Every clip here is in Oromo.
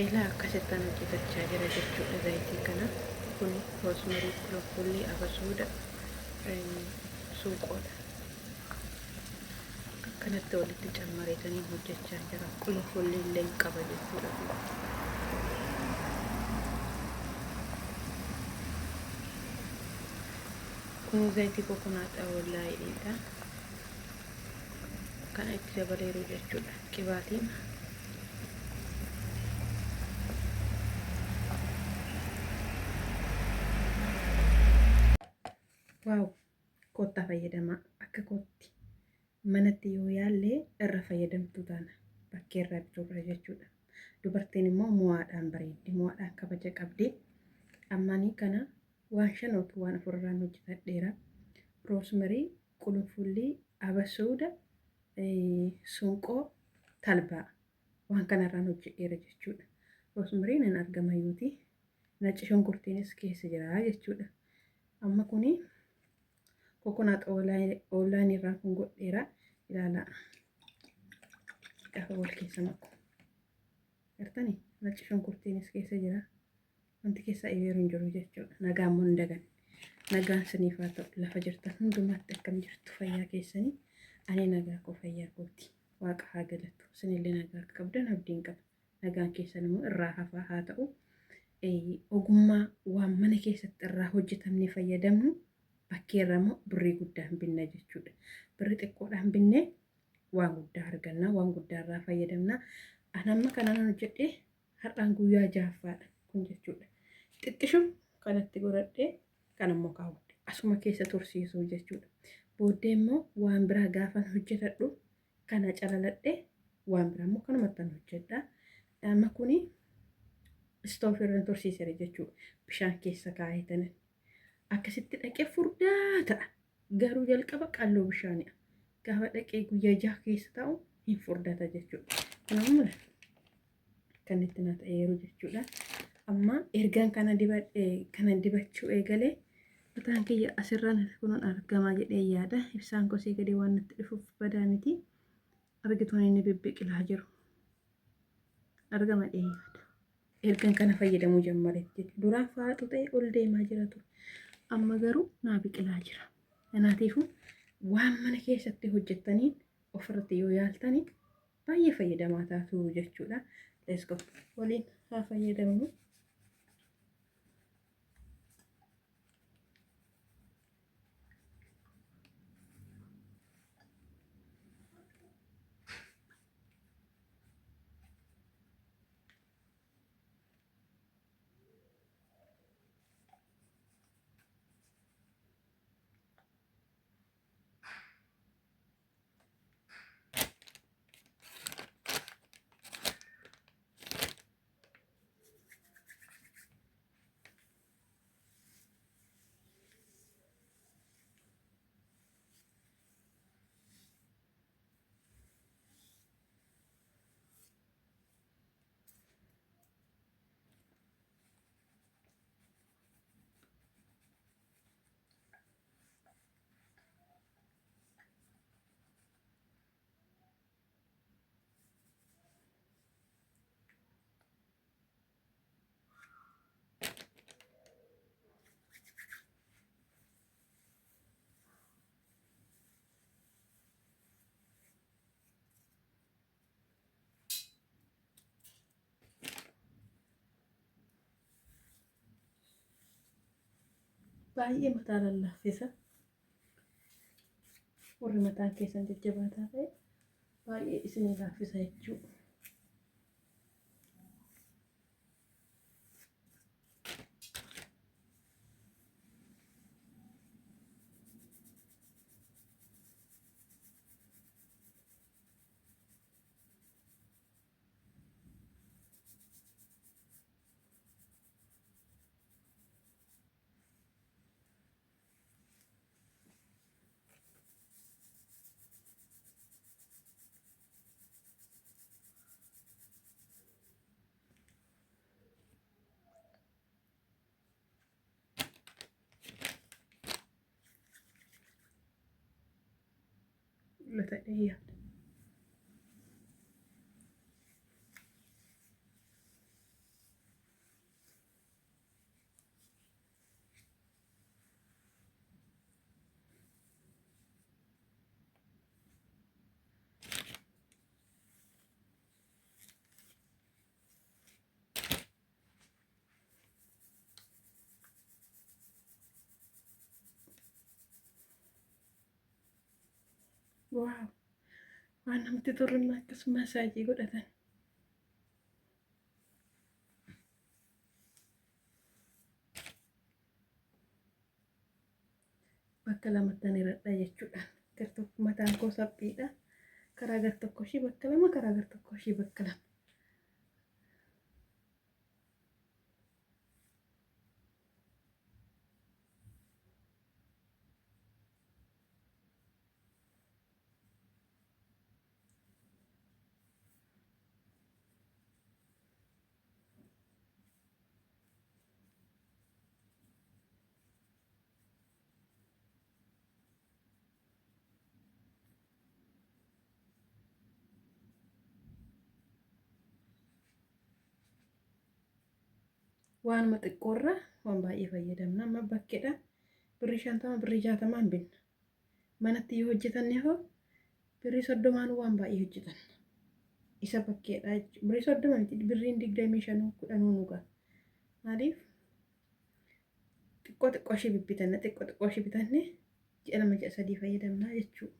Ilaa akkasittan hojjetachaa jira jechuudha zayitii kana. Kun roosmarii, qulqullii, abasuuda, suuqoodha. Akkanatti walitti cammareetanii hojjechaa jira. Qulqullii illee qaba jechuudha. Kun zayitii kokonaatii wallaahiidha. Kana itti dabaleeru jechuudha. Qibaatiin waaw kottaa fayyadamaa akka kotti manatti yoo yaallee irra fayyadamtuu taana bakkee irraa bituurra jechuudha. Dubartiin immoo mo'aadhaan bareeddi, mo'aadhaan kabaja qabdi. Ammanii kana waan shanootu waan afurraan hojjetadheera. Roosmarii, qulqullii, abasuuda, sunqoo, talbaa waan kanarraan hojjedheera jechuudha. Roosmariin hin argamayyuuti. Nacci shunkurtiinis keessa jira jechuudha. Amma kuni kokonaat online irraa kun godheera ilaala gaafa wal keessa makku gartanii nacci shunkurtiinis keessa jira wanti keessa ibeeru hin jiru jechuudha. Nagaan immoo hin dagan nagaan siniif haa ta'u lafa jirtan hundumaatti akkam jirtu fayyaa keessanii ani nagaa koo fayyaa kooti waaqa haa galatu sinillee nagaa akka qabdan abdiin qaba nagaan keessan immoo irraa hafaa haa ta'u ogummaa waan mana keessatti irraa hojjetamne fayyadamnu bakkeerra immoo birrii guddaa hin binna jechuudha. Birrii xiqqoodhaan binnee waan guddaa arganna, waan guddaa irraa fayyadamna. Ani amma kanaan hojjedhee har'aan guyyaa jahaffaadha kun jechuudha. Xiqqishuun kanatti godhadhee kan immoo kaawwadhe asuma keessa tursiisuu jechuudha. Booddee immoo waan biraa gaafan hojjetadhu kana calaladhee waan biraa immoo kanumatti hojjedha. Amma kuni istoofii irra tursiiseera jechuudha. Bishaan keessa kaa'eetanii. Akkasitti dhaqee furdaa ta'a. Garuu jalqaba qalloo bishaaniidha. Gaafa dhaqee guyyaa jaha keessa taa'u hin furdata jechuudha. Kanammoo kan itti na ta'eeru jechuudha. Amma ergaan kana dibachuu eegalee mataan kiyya asirraan kunuun argamaa jedhee yaada. Ibsaan kosii gadi waan natti dhufuuf badaa miti. Argituun inni bibbiqilaa jiru. Argama dhee yaada. Ergaan kana fayyadamuu jalqabeetti. Duraan faaxu ta'e ol deemaa jira ture. Amma garuu naa biqilaa jira. Kanaatiifuu waan mana keessatti hojjettaniin ofirratti yoo yaaltanii baay'ee fayyadamaa taatu jechuudha. Let's go. Waliin haa fayyadamnu. Baay'ee mataa lallaafisa. Warri mataan keessan jajjabaataa ta'e baay'ee isin laaffisa jechuudha. Mata Waaw! Waan namatti toluun akkas masaajii godhatan. Bakka lamattan hiradha jechuudha. Gar tokko mataan koo saphiidha. Karaa gar tokko ishii bakka lama, karaa gar tokko ishii bakka lama. Waanuma xiqqoorraa waan baay'ee fayyadamna. Amma bakkeedha birrii 50 birrii 60 hin binna. Manatti yoo hojjetanne hoo birrii 30 waan baay'ee hojjetan. Isa bakkeedha birrii 30 miti birriin 25 10 nu ga'a. Maaliif xiqqoo xiqqoo ishee bibbitanna xiqqoo xiqqoo ishee bitanne ji'a lama ji'a sadii fayyadamna jechuudha.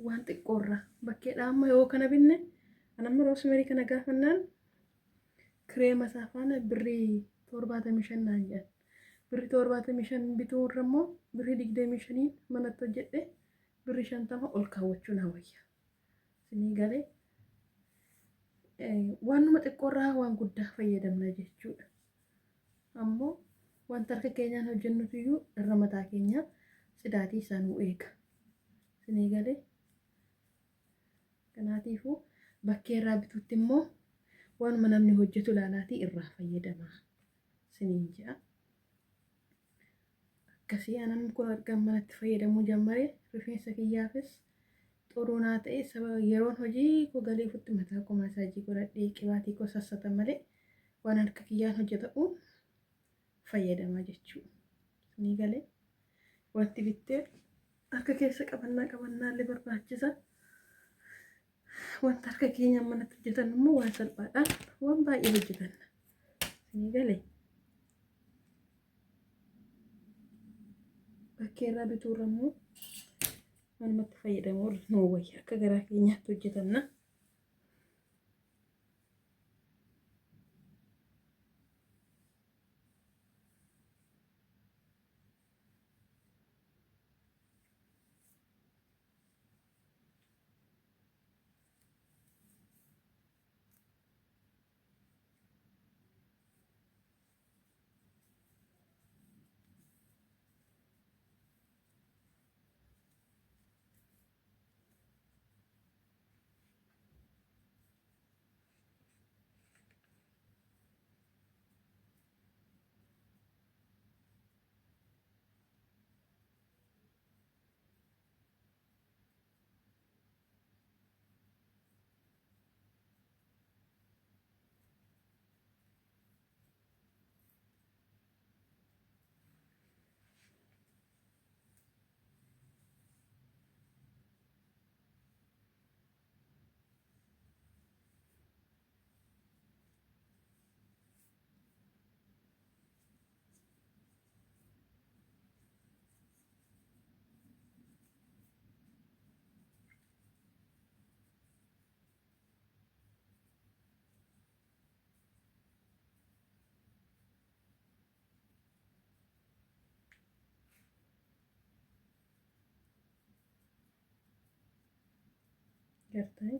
Waan xiqqoorraa bakkeedha amma yoo kana binne anamma roosmerii kana gaafannaan kireema isaa faana birrii 75 naan jedhan. Birrii 75 bituu irra immoo birrii 25 manatti hojjedhe birrii 50 ol kaawwachuu na wayya. Isinii galee waanuma xiqqoorraa waan guddaa fayyadamna jechuudha. Ammoo wanta harka keenyaan hojjennutu iyyuu irra mataa keenya sidaatii isaa nu eega. Isinii galee kanaatiifuu bakkee irraa bituutti immoo waanuma namni hojjetu ilaalaatii irraa fayyadama. Isiniin jedha. Akkasii anan kun argan manatti fayyadamuu jalqabee rifeensa kiyyaafis xuruu naa ta'e yeroon hojii koo galee futti mataa koo masaajii godhadhee qibaatii koo sassata malee waan harka kiyyaan hojjetamu fayyadama jechuudha. Isinii galee wanti bittee harka keessa qabannaallee barbaachisa. Wanta harka keenyaan manatti hojjetan immoo waan salphaadhaan waan baay'ee hojjetan. Isinii galee bakkee irraa bituu irra immoo manumatti fayyadamuu nu wayya akka garaa keenyaatti hojjetanna. Gartanii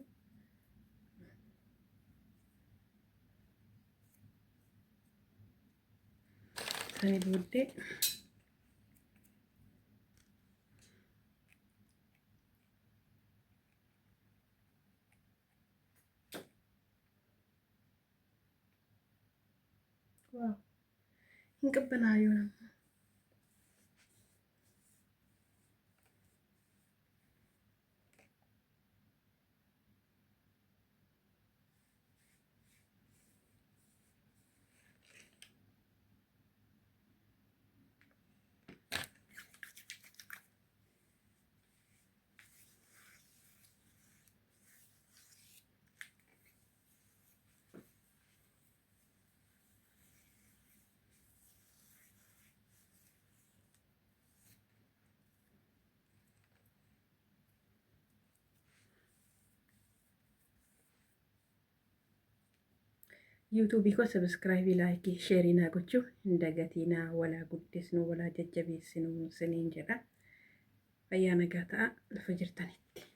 sanii booddee waaw hin qabbanaayuu nama. yuutuubii koo sabiskiraayibii laayikii sheerii naa gochuu hin dagatinaa walaa guddisnu walaa jajjabeessinu siniin jedha. Fayyaa nagaa ta'a lafa jirtanitti.